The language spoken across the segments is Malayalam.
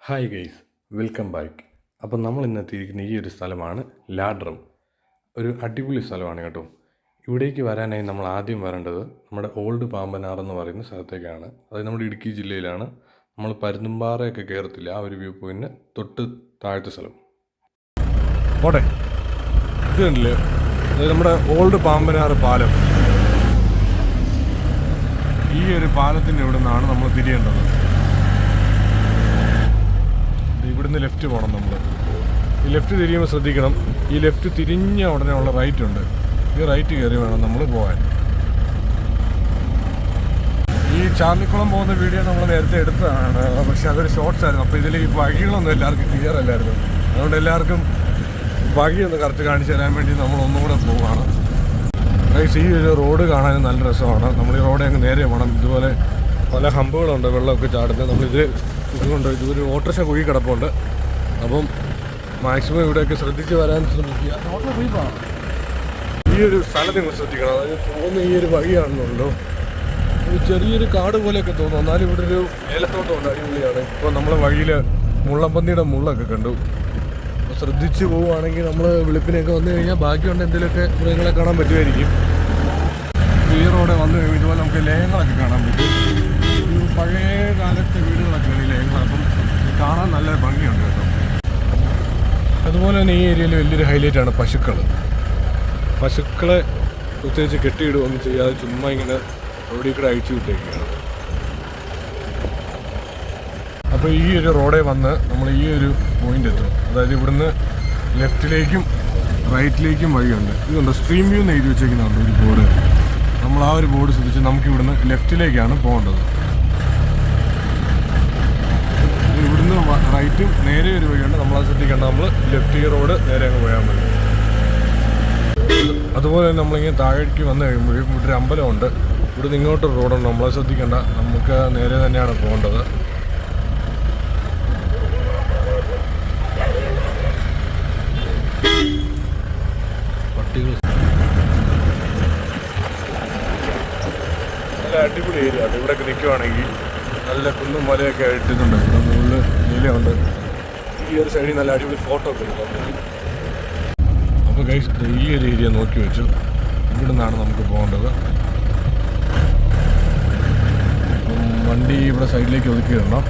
Hi guys, welcome back. അപ്പം നമ്മൾ ഇന്ന് എത്തിയിരിക്കുന്ന ഈ ഒരു സ്ഥലമാണ് ലാഡ്രം. ഒരു അടിപൊളി സ്ഥലമാണ് കേട്ടോ. ഇവിടേക്ക് വരാനായി നമ്മൾ ആദ്യം വരേണ്ടത് നമ്മുടെ ഓൾഡ് പാമ്പനാർ എന്ന് പറയുന്ന സ്ഥലത്തേക്കാണ്. അത് നമ്മുടെ ഇടുക്കി ജില്ലയിലാണ്. നമ്മൾ പരുന്തുംപാറയൊക്കെ കയറത്തില്ല, ആ ഒരു വ്യൂ പോയിൻറ്റിന് തൊട്ട് താഴത്തെ സ്ഥലം. പോട്ടെ, ഇത് കണ്ടില്ലേ, അത് നമ്മുടെ ഓൾഡ് പാമ്പനാർ പാലം. ഈ ഒരു പാലത്തിൻ്റെ ഇവിടെ നിന്നാണ് നമ്മൾ തിരിയേണ്ടത്. ഇവിടുന്ന് ലെഫ്റ്റ് പോകണം. നമ്മൾ ഈ ലെഫ്റ്റ് തിരിയുമ്പോൾ ശ്രദ്ധിക്കണം, ഈ ലെഫ്റ്റ് തിരിഞ്ഞ ഉടനെ ഉള്ള റൈറ്റ് ഉണ്ട്. ഈ റൈറ്റ് കയറി വേണം നമ്മൾ പോകാൻ. ഈ ചാന്നിക്കുളം പോകുന്ന വീഡിയോ നമ്മൾ നേരത്തെ എടുത്തതാണ്, പക്ഷെ അതൊരു ഷോർട്സ് ആയിരുന്നു. അപ്പോൾ ഇതിൽ ഈ വഴികളൊന്നും എല്ലാവർക്കും ക്ലിയർ അല്ലായിരുന്നു. അതുകൊണ്ട് എല്ലാവർക്കും വഴിയൊന്ന് കറക്റ്റ് കാണിച്ചു തരാൻ വേണ്ടി നമ്മൾ ഒന്നുകൂടെ പോവുകയാണ്. ഈ ഒരു റോഡ് കാണാൻ നല്ല രസമാണ്. നമ്മൾ ഈ റോഡ് അങ്ങ് നേരെ പോകണം. ഇതുപോലെ പല ഹമ്പുകളുണ്ട്, വെള്ളമൊക്കെ ചാടുന്നത്. നമ്മളിത് ഇതുകൊണ്ട് ഇതൊരു ഓട്ടോറിക്ഷ കുഴി കിടപ്പുണ്ട്. അപ്പം മാക്സിമം ഇവിടെയൊക്കെ ശ്രദ്ധിച്ച് വരാൻ ശ്രമിക്കുക. ഈ ഒരു സ്ഥലം നിങ്ങൾ ശ്രദ്ധിക്കണം. അതായത് പോകുന്ന ഈ ഒരു വഴിയാണെന്നുള്ളൂ, ഒരു ചെറിയൊരു കാട് പോലെയൊക്കെ തോന്നും. എന്നാലും ഇവിടെ ഒരു ഏലത്തോട്ടമുണ്ട്, അടിപൊളിയാണ്. ഇപ്പോൾ നമ്മളെ വഴിയിൽ മുള്ളമ്പന്നിയുടെ മുള്ളൊക്കെ കണ്ടു. അപ്പോൾ ശ്രദ്ധിച്ച് പോവുകയാണെങ്കിൽ നമ്മൾ വെളുപ്പിനെയൊക്കെ വന്നു കഴിഞ്ഞാൽ ബാക്കിയുണ്ട് എന്തെങ്കിലുമൊക്കെ മൃഗങ്ങളെ കാണാൻ പറ്റുമായിരിക്കും. ഈ റോഡ് വന്നു കഴിയുമ്പോൾ ഇതുപോലെ നമുക്ക് ലയങ്ങളൊക്കെ കാണാൻ പറ്റും. ഒരു പഴയ കാലത്തെ വീടുകളൊക്കെയാണ് ഈ ലയങ്ങൾ. അപ്പം കാണാൻ നല്ല ഭംഗിയുണ്ട് കേട്ടോ. അതുപോലെ തന്നെ ഈ ഏരിയയിൽ വലിയൊരു ഹൈലൈറ്റാണ് പശുക്കളെ പ്രത്യേകിച്ച് കെട്ടിയിടുകയൊന്നും ചെയ്യാതെ ചുമ്മാ ഇങ്ങനെ റോഡിൽ കൂടെ അഴിച്ചു വിട്ടേക്കുകയാണ്. അപ്പോൾ ഈ ഒരു റോഡേ വന്ന് നമ്മൾ ഈ ഒരു പോയിന്റ് എത്തും. അതായത് ഇവിടുന്ന് ലെഫ്റ്റിലേക്കും റൈറ്റിലേക്കും വഴിയുണ്ട്. ഇതുണ്ട്, സ്ട്രീം വ്യൂ എന്ന് എഴുതി വെച്ചേക്കുന്നുണ്ട് ഒരു ബോർഡ്. നമ്മൾ ആ ഒരു ബോർഡ് ശ്രദ്ധിച്ച് നമുക്ക് ഇവിടുന്ന് ലെഫ്റ്റിലേക്കാണ് പോകേണ്ടത്. ഇവിടുന്ന് റൈറ്റും നേരെ ഒരു വഴിയുണ്ട്, നമ്മളത് ശ്രദ്ധിക്കേണ്ട. നമ്മൾ ലെഫ്റ്റ് ഈ റോഡ് നേരെ അങ്ങ് പോയാൽ മതി. അതുപോലെ തന്നെ നമ്മളിങ്ങനെ താഴേക്ക് വന്നു കഴിയുമ്പോഴും ഇവിടെ ഒരു അമ്പലമുണ്ട്. ഇവിടുന്ന് ഇങ്ങോട്ടൊരു റോഡുണ്ട്, നമ്മളത് ശ്രദ്ധിക്കേണ്ട. നമുക്ക് നേരെ തന്നെയാണ് പോകേണ്ടത്. പട്ടികൾ നല്ല അടിപൊളി ഏരിയ ആണ്. ഇവിടെയൊക്കെ നിൽക്കുവാണെങ്കിൽ നല്ല കുന്നും മലയൊക്കെ ഇട്ടിട്ടുണ്ട്. മുകളിൽ നീലയുണ്ട്. ഈ ഒരു സൈഡിൽ നല്ല അടിപൊളി ഫോട്ടോ ഒക്കെ എടുക്കാം. അപ്പോൾ ഗൈസ്, ഈ ഒരു ഏരിയ നോക്കി വെച്ചു. ഇവിടെ നിന്നാണ് നമുക്ക് പോകേണ്ടത്. വണ്ടി ഇവിടെ സൈഡിലേക്ക് ഒതുക്കി ഇടണം.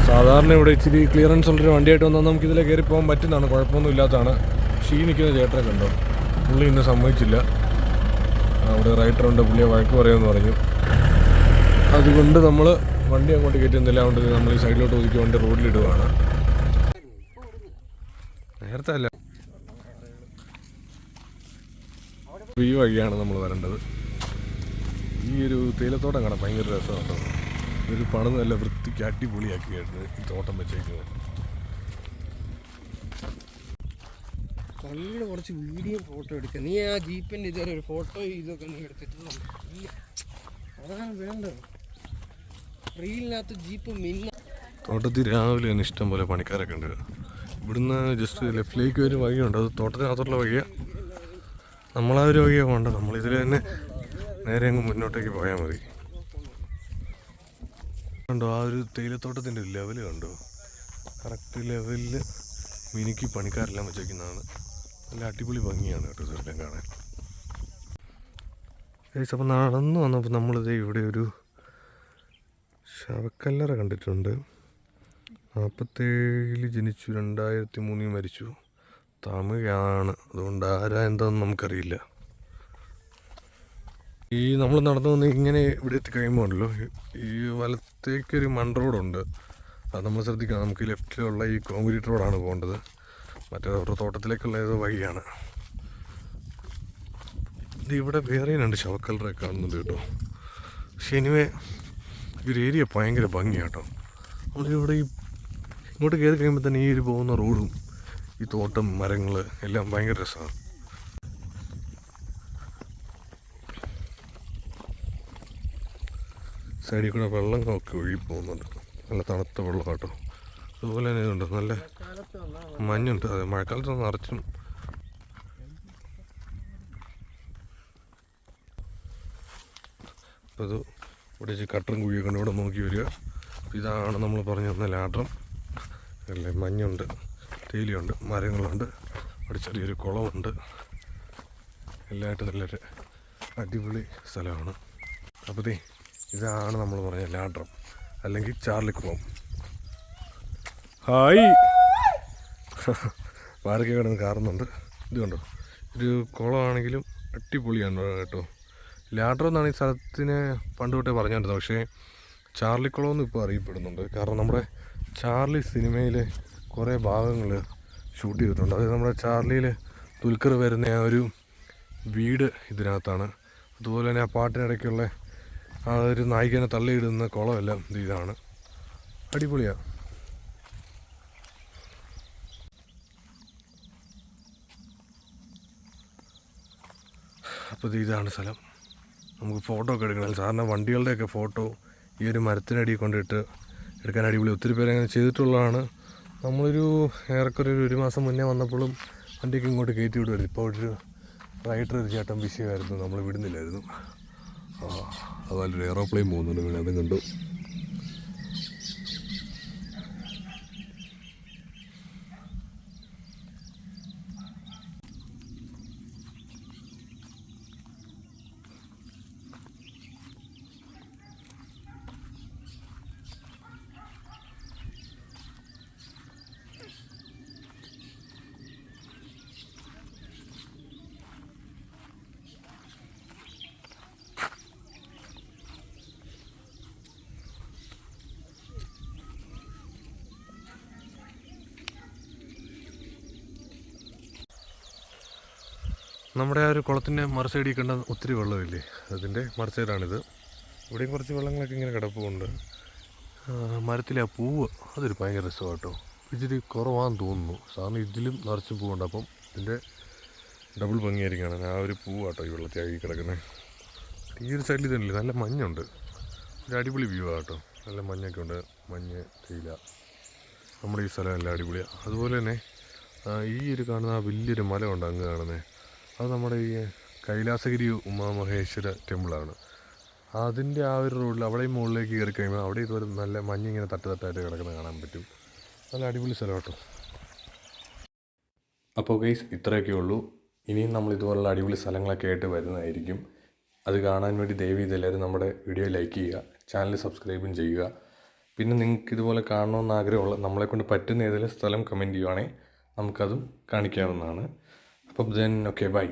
സാധാരണ ഇവിടെ ഇച്ചിരി ക്ലിയറൻസ് ഉള്ളൊരു വണ്ടിയായിട്ട് വന്നാൽ നമുക്ക് ഇതിലെ കയറി പോകാൻ പറ്റുന്നതാണ്, കുഴപ്പമൊന്നും ഇല്ലാത്തതാണ്. ഷീ നിൽക്കുന്ന ചേട്ടനെ കണ്ടോ, പുള്ളി ഇന്ന് സമ്മതിച്ചില്ല. അവിടെ റൈറ്ററുണ്ട്, പുള്ളിയെ വഴക്ക് പറയുമെന്ന് പറഞ്ഞു. അതുകൊണ്ട് നമ്മൾ വണ്ടി അങ്ങോട്ട് കയറ്റുന്നില്ല. അതുകൊണ്ട് നമ്മൾ ഈ സൈഡിലോട്ട് ഒതുക്കി വണ്ടി റോഡിലിടുകയാണ്. നേരത്തെ അല്ല, ഈ വഴിയാണ് നമ്മൾ വരേണ്ടത്. ഈ ഒരു തേയിലത്തോട്ടം കാണാൻ ഭയങ്കര രസമാണ്. ഒരു പണം നല്ല വൃത്തിക്ക് അടിപൊളിയാക്കിയായിരുന്നു ഈ തോട്ടം വെച്ചേക്കുന്നത്. നല്ല കുറച്ച് വീഡിയോ ഫോട്ടോ എടുക്കുക. നീ ആ ജീപ്പിൻ്റെ ഇതുവരെ ഒരു ഫോട്ടോ ഇതൊക്കെ നീ എടുത്തിട്ട് അതാണ് വേണ്ടത്. റീലിനകത്ത് ജീപ്പ് മിന്ന. തോട്ടത്തിൽ രാവിലെ തന്നെ ഇഷ്ടം പോലെ പണിക്കാരൊക്കെ ഉണ്ട്. ഇവിടുന്ന് ജസ്റ്റ് ലെഫ്റ്റിലേക്ക് ഒരു വഴിയുണ്ട്, അത് തോട്ടത്തിനകത്തുള്ള വഴിയാണ്. നമ്മളാ ഒരു വഴിയാണ് വേണ്ട, നമ്മളിതിൽ തന്നെ നേരെ അങ്ങ് മുന്നോട്ടേക്ക് പോയാൽ മതി. കണ്ടോ, ആ ഒരു തേയിലത്തോട്ടത്തിൻ്റെ ലെവൽ കണ്ടോ, കറക്റ്റ് ലെവലിൽ മിനുക്കി പണിക്കാരെല്ലാം വെച്ചേക്കുന്നതാണ്. നല്ല അടിപൊളി ഭംഗിയാണ് കേട്ടോ ഇതെല്ലാം കാണാൻ. അപ്പോൾ നടന്നു വന്നപ്പോൾ നമ്മളിത് ഇവിടെ ഒരു ശവക്കല്ലറ കണ്ടിട്ടുണ്ട്. 47 ജനിച്ചു, 2003 മരിച്ചു. തമിഴാണ്, അതുകൊണ്ട് ആരാ എന്താണെന്ന് നമുക്കറിയില്ല. ഈ നമ്മൾ നടന്നു വന്ന് ഇങ്ങനെ ഇവിടെ എത്തിക്കഴിയുമ്പോൾ ഉണ്ടല്ലോ, ഈ വലത്തേക്കൊരു മൺ റോഡുണ്ട്. അത് നമ്മൾ ശ്രദ്ധിക്കണം. നമുക്ക് ലെഫ്റ്റിലുള്ള ഈ കോൺക്രീറ്റ് റോഡാണ് പോകേണ്ടത്. മറ്റേ അവരുടെ തോട്ടത്തിലേക്കുള്ള ഏതോ വഴിയാണ്. ഇത് ഇവിടെ വേറെ രണ്ട് ശവക്കല്ലറൊക്കെ കാണുന്നുണ്ട് കേട്ടോ. പക്ഷെ എനിവേ ഈ ഒരു ഏരിയ ഭയങ്കര ഭംഗിയാണ് കേട്ടോ. നമ്മളിവിടെ ഈ ഇങ്ങോട്ട് കയറി കഴിയുമ്പോൾ തന്നെ ഈ ഒരു പോകുന്ന റോഡും ഈ തോട്ടം മരങ്ങൾ എല്ലാം ഭയങ്കര രസമാണ്. സൈഡിൽ കൂടെ വെള്ളങ്ങളൊക്കെ ഒഴുകി പോകുന്നുണ്ട്, നല്ല തണുത്ത വെള്ളം കേട്ടോ. അതുപോലെ തന്നെ ഇതുണ്ട്, നല്ല മഞ്ഞുണ്ട്. അതെ, മഴക്കാലത്ത് നിറച്ചും. അപ്പോൾ ഇത് ഇവിടെ വെച്ച് കട്ടറും കുഴിയൊക്കെ ഉണ്ട്. ഇവിടെ നോക്കി വരിക. ഇതാണ് നമ്മൾ പറഞ്ഞു തന്ന ലാഡ്രം. അല്ലേ, മഞ്ഞുണ്ട്, തേയിലയുണ്ട്, മരങ്ങളുണ്ട്, അവിടെ ചെറിയൊരു കുളമുണ്ട്. എല്ലായിട്ടും നല്ലൊരു അടിപൊളി സ്ഥലമാണ്. അപ്പോൾ ഇതാണ് നമ്മൾ പറഞ്ഞ ലാഡ്രം അല്ലെങ്കിൽ ചാർലിക്കുളം. ഹായ്. പാരൊക്കെ കിടന്ന് കാറുന്നുണ്ട്. ഇത് കണ്ടോ, ഒരു കുളമാണെങ്കിലും അടിപൊളിയാണ് കേട്ടോ. ലാഡ്രം എന്നാണ് ഈ സ്ഥലത്തിന് പണ്ട് തൊട്ടേ പറഞ്ഞുകൊണ്ടിരുന്നത്. പക്ഷേ ചാർലിക്കുളം എന്ന് ഇപ്പോൾ അറിയപ്പെടുന്നുണ്ട്. കാരണം നമ്മുടെ ചാർലി സിനിമയിൽ കുറേ ഭാഗങ്ങൾ ഷൂട്ട് ചെയ്തിട്ടുണ്ട്. അതായത് നമ്മുടെ ചാർലിയിൽ ദുൽഖർ വരുന്ന ആ ഒരു വീട് ഇതിനകത്താണ്. അതുപോലെ തന്നെ ആ പാട്ടിനിടയ്ക്കുള്ള ആ ഒരു നായികനെ തള്ളിയിടുന്ന കുളമെല്ലാം ഇതാണ്. അടിപൊളിയാണ്. അപ്പോൾ ഇതാണ് സ്ഥലം. നമുക്ക് ഫോട്ടോ ഒക്കെ എടുക്കണം. സാധാരണ വണ്ടികളുടെയൊക്കെ ഫോട്ടോ ഈ ഒരു മരത്തിനടി കൊണ്ടിട്ട് എടുക്കാൻ അടിപൊളി. ഒത്തിരി പേര് അങ്ങനെ ചെയ്തിട്ടുള്ളതാണ്. നമ്മളൊരു ഏറെക്കുറെ ഒരു മാസം മുന്നേ വന്നപ്പോഴും വണ്ടിക്ക് ഇങ്ങോട്ട് കയറ്റി വിടുമായിരുന്നു. ഇപ്പോൾ ഒരു റൈഡർ ഒരു ചേട്ടൻ വിഷയമായിരുന്നു, നമ്മൾ വിടുന്നില്ലായിരുന്നു. അതുപോലെ ഒരു എയറോപ്ലെയിൻ പോകുന്നുണ്ട്, പിന്നെ അതും കണ്ടു. നമ്മുടെ ആ ഒരു കുളത്തിൻ്റെ മറുസൈഡിൽ കണ്ട ഒത്തിരി വെള്ളമില്ലേ, അതിൻ്റെ മറുസൈഡാണിത്. ഇവിടെയും കുറച്ച് വെള്ളങ്ങളൊക്കെ ഇങ്ങനെ കിടപ്പുണ്ട്. മരത്തിലെ ആ പൂവ് അതൊരു ഭയങ്കര രസമാണ് കേട്ടോ. ഇച്ചിരി കുറവാണെന്ന് തോന്നുന്നു. സാറിന് ഇതിലും നിറച്ച് പൂവുണ്ട്. അപ്പം ഇതിൻ്റെ ഡബിൾ ഭംഗിയായിരിക്കുകയാണ്. ആ ഒരു പൂവ് കേട്ടോ ഈ വെള്ളത്തിൽ ആയി കിടക്കുന്നത്. ഈ ഒരു സൈഡിൽ തന്നെയില്ലേ, നല്ല മഞ്ഞുണ്ട്. ഒരു അടിപൊളി വ്യൂ ആണ് കേട്ടോ. നല്ല മഞ്ഞൊക്കെ ഉണ്ട്, മഞ്ഞ്, തേയില. നമ്മുടെ ഈ സ്ഥലം എല്ലാം അടിപൊളിയാണ്. അതുപോലെ തന്നെ ഈ ഒരു കാണുന്ന ആ വലിയൊരു മല ഉണ്ട് അങ്ങ് കാണുന്നത്, അത് നമ്മുടെ ഈ കൈലാസഗിരി ഉമാമഹേശ്വര ടെമ്പിളാണ്. അതിൻ്റെ ആ ഒരു റോഡിൽ അവിടെയും മുകളിലേക്ക് കയറി കഴിയുമ്പോൾ അവിടെ ഇതുപോലെ നല്ല മഞ്ഞിങ്ങനെ തട്ടായിട്ട് കിടക്കുന്നത് കാണാൻ പറ്റും. നല്ല അടിപൊളി സ്ഥലം കേട്ടോ. അപ്പോൾ ഗൈസ് ഇത്രയൊക്കെ ഉള്ളൂ. ഇനിയും നമ്മൾ ഇതുപോലുള്ള അടിപൊളി സ്ഥലങ്ങളൊക്കെ ആയിട്ട് വരുന്നതായിരിക്കും. അത് കാണാൻ വേണ്ടി ദയവ് ചെയ്ത് എല്ലാവരും നമ്മുടെ വീഡിയോ ലൈക്ക് ചെയ്യുക, ചാനൽ സബ്സ്ക്രൈബും ചെയ്യുക. പിന്നെ നിങ്ങൾക്ക് ഇതുപോലെ കാണണമെന്ന് ആഗ്രഹമുള്ള നമ്മളെക്കൊണ്ട് പറ്റുന്ന ഏതെങ്കിലും സ്ഥലം കമൻറ്റ് ചെയ്യുവാണെങ്കിൽ നമുക്കതും കാണിക്കാവുന്നതാണ്. അപ്പം ദെൻ ഓക്കെ ബൈ.